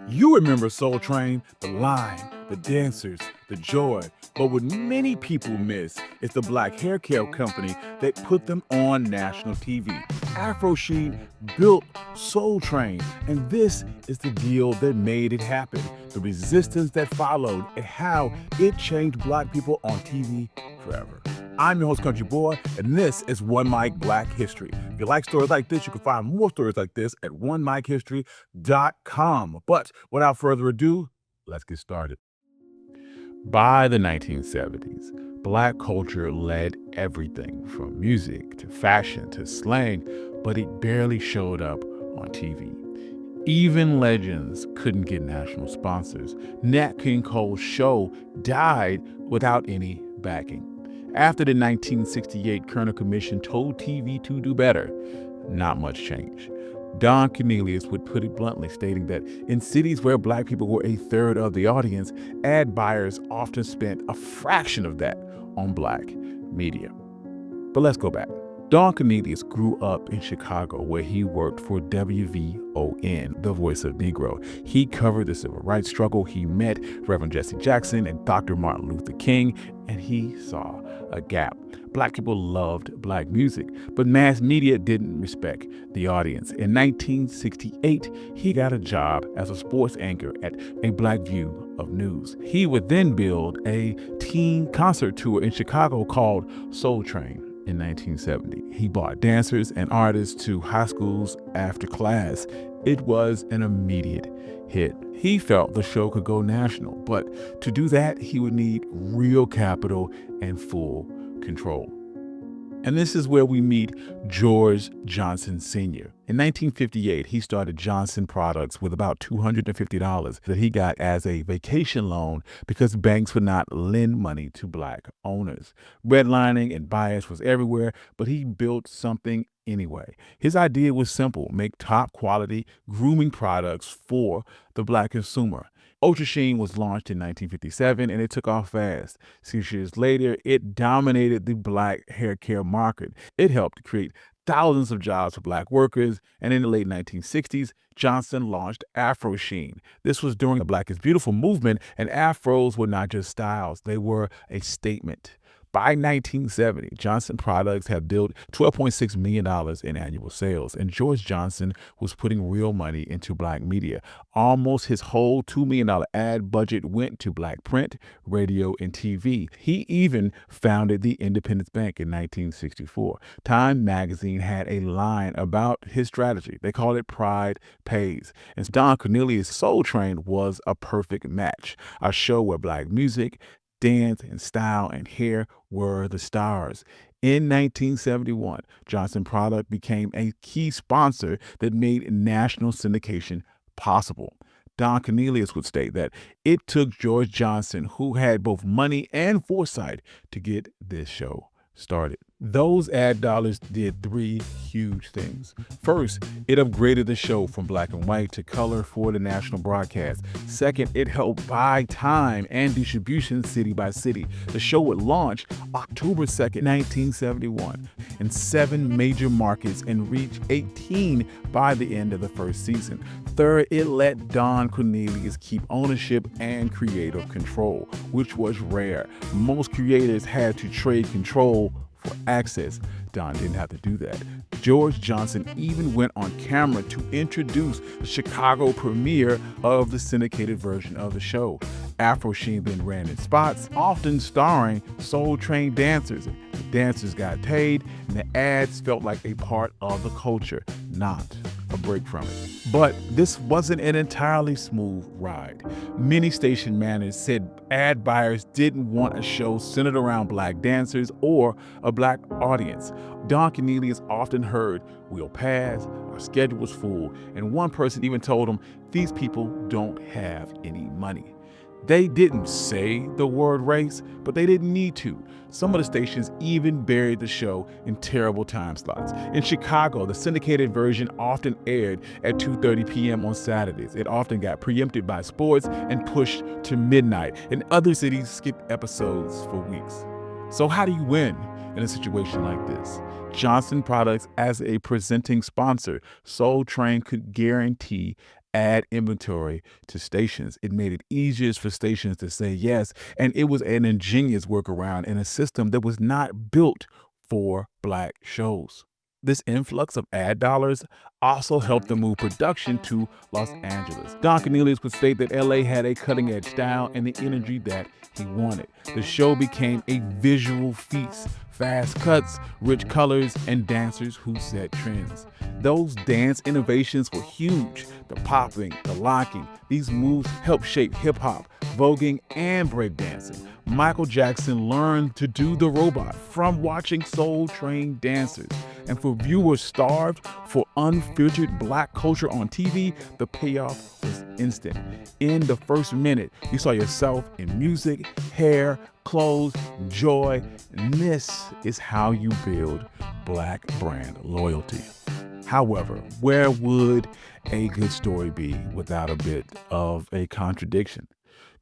You remember Soul Train, the line, the dancers, the joy. But what many people miss is the black hair care company that put them on national TV. Afro Sheen built Soul Train, and this is the deal that made it happen. The resistance that followed, and how it changed black people on TV forever. I'm your host, Country Boy, and this is One Mic Black History. If you like stories like this, you can find more stories like this at onemichistory.com. But without further ado, let's get started. By the 1970s, black culture led everything from music to fashion to slang, but it barely showed up on TV. Even legends couldn't get national sponsors. Nat King Cole's show died without any backing. After the 1968 Kerner Commission told TV to do better, not much changed. Don Cornelius would put it bluntly, stating that in cities where black people were a third of the audience, ad buyers often spent a fraction of that on black media. But let's go back. Don Cornelius grew up in Chicago, where he worked for WVON, the Voice of Negro. He covered the civil rights struggle. He met Reverend Jesse Jackson and Dr. Martin Luther King, and he saw a gap. Black people loved black music, but mass media didn't respect the audience. In 1968, he got a job as a sports anchor at a Black View of News. He would then build a teen concert tour in Chicago called Soul Train. In 1970, he brought dancers and artists to high schools after class. It was an immediate hit. He felt the show could go national, but to do that, he would need real capital and full control. And this is where we meet George Johnson Sr. In 1958, he started Johnson Products with about $250 that he got as a vacation loan because banks would not lend money to black owners. Redlining and bias was everywhere, but he built something anyway. His idea was simple: make top quality grooming products for the black consumer. Afro Sheen was launched in 1957, and it took off fast. 6 years later, it dominated the black hair care market. It helped create thousands of jobs for black workers, and in the late 1960s, Johnson launched Afro Sheen. This was during the Black is Beautiful movement, and afros were not just styles, they were a statement. By 1970, Johnson Products had built $12.6 million in annual sales, and George Johnson was putting real money into black media. Almost his whole $2 million ad budget went to black print, radio, and TV. He even founded the Independence Bank in 1964. Time magazine had a line about his strategy. They called it Pride Pays. And Don Cornelius' Soul Train was a perfect match, a show where black music, dance, and style and hair were the stars. In 1971, Johnson Product became a key sponsor that made national syndication possible. Don Cornelius would state that it took George Johnson, who had both money and foresight, to get this show started. Those ad dollars did three huge things. First, it upgraded the show from black and white to color for the national broadcast. Second, it helped buy time and distribution city by city. The show would launch October 2nd, 1971 in 7 major markets and reach 18 by the end of the first season. Third, it let Don Cornelius keep ownership and creative control, which was rare. Most creators had to trade control for access. Don didn't have to do that. George Johnson even went on camera to introduce the Chicago premiere of the syndicated version of the show. Afro Sheen then ran in spots, often starring Soul Train dancers. The dancers got paid, and the ads felt like a part of the culture, not a break from it. But this wasn't an entirely smooth ride. Many station managers said ad buyers didn't want a show centered around black dancers or a black audience. Don Cornelius often heard, "We'll pass, our schedule's full," and one person even told him, "These people don't have any money." They didn't say the word race, but they didn't need to. Some of the stations even buried the show in terrible time slots. In Chicago, the syndicated version often aired at 2:30 p.m. on Saturdays. It often got preempted by sports and pushed to midnight, and other cities skipped episodes for weeks. So how do you win in a situation like this? Johnson Products, as a presenting sponsor, Soul Train could guarantee add inventory to stations. It made it easier for stations to say yes, and it was an ingenious workaround in a system that was not built for Black shows. This influx of ad dollars also helped them move production to Los Angeles. Don Cornelius would state that LA had a cutting edge style and the energy that he wanted. The show became a visual feast, fast cuts, rich colors, and dancers who set trends. Those dance innovations were huge. The popping, the locking, these moves helped shape hip hop, voguing, and breakdancing. Michael Jackson learned to do the robot from watching Soul Train dancers. And for viewers starved for unfiltered Black culture on TV, the payoff was instant. In the first minute, you saw yourself in music, hair, clothes, joy. And this is how you build Black brand loyalty. However, where would a good story be without a bit of a contradiction?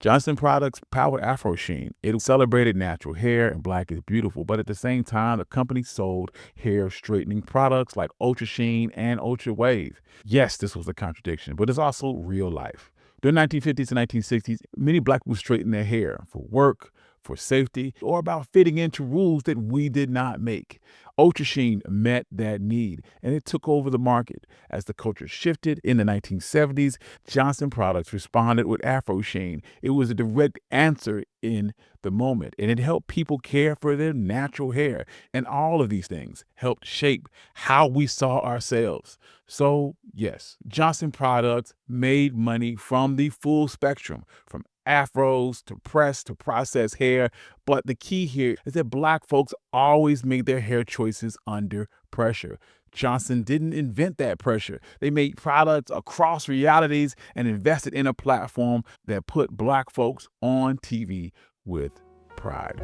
Johnson Products powered Afro Sheen. It celebrated natural hair and Black is beautiful, but at the same time, the company sold hair straightening products like Ultra Sheen and Ultra Wave. Yes, this was a contradiction, but it's also real life. During the 1950s and 1960s, many Black people straightened their hair for work, for safety, or about fitting into rules that we did not make. Ultra Sheen met that need, and it took over the market. As the culture shifted in the 1970s, Johnson Products responded with Afro Sheen. It was a direct answer in the moment, and it helped people care for their natural hair. And all of these things helped shape how we saw ourselves. So, yes, Johnson Products made money from the full spectrum, from afros to pressed to processed hair. But the key here is that Black folks always made their hair choices under pressure. Johnson didn't invent that pressure. They made products across realities and invested in a platform that put Black folks on TV with pride.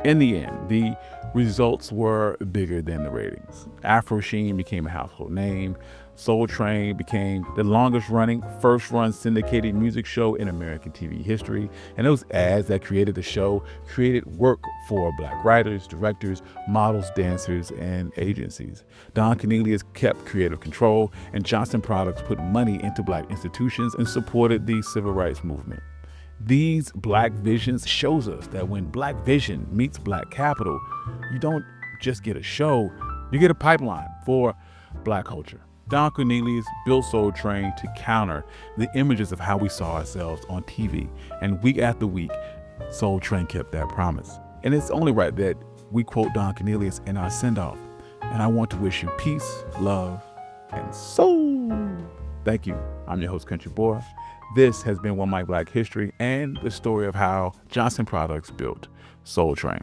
In the end, the results were bigger than the ratings. Afro Sheen became a household name. Soul Train became the longest running, first run syndicated music show in American TV history. And those ads that created the show created work for Black writers, directors, models, dancers, and agencies. Don Cornelius kept creative control, and Johnson Products put money into Black institutions and supported the civil rights movement. These Black visions shows us that when Black vision meets Black capital, you don't just get a show, you get a pipeline for Black culture. Don Cornelius built Soul Train to counter the images of how we saw ourselves on TV. And week after week, Soul Train kept that promise. And it's only right that we quote Don Cornelius in our send-off. And I want to wish you peace, love, and soul. Thank you. I'm your host, Country Boy. This has been One Mic Black History and the story of how Johnson Products built Soul Train.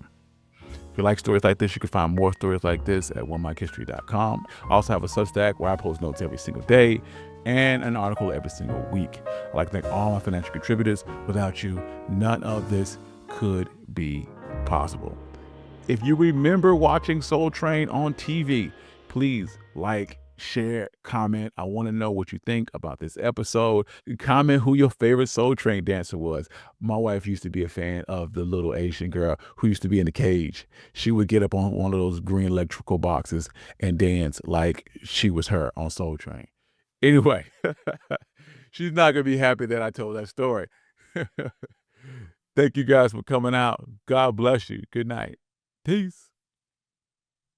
If you like stories like this, you can find more stories like this at onemichistory.com. I also have a Substack where I post notes every single day and an article every single week. I'd like to thank all my financial contributors. Without you, none of this could be possible. If you remember watching Soul Train on TV, please like, share, comment. I want to know what you think about this episode. Comment who your favorite Soul Train dancer was. My wife used to be a fan of the little Asian girl who used to be in the cage. She would get up on one of those green electrical boxes and dance like she was her on Soul Train. Anyway, she's not going to be happy that I told that story. Thank you guys for coming out. God bless you. Good night. Peace.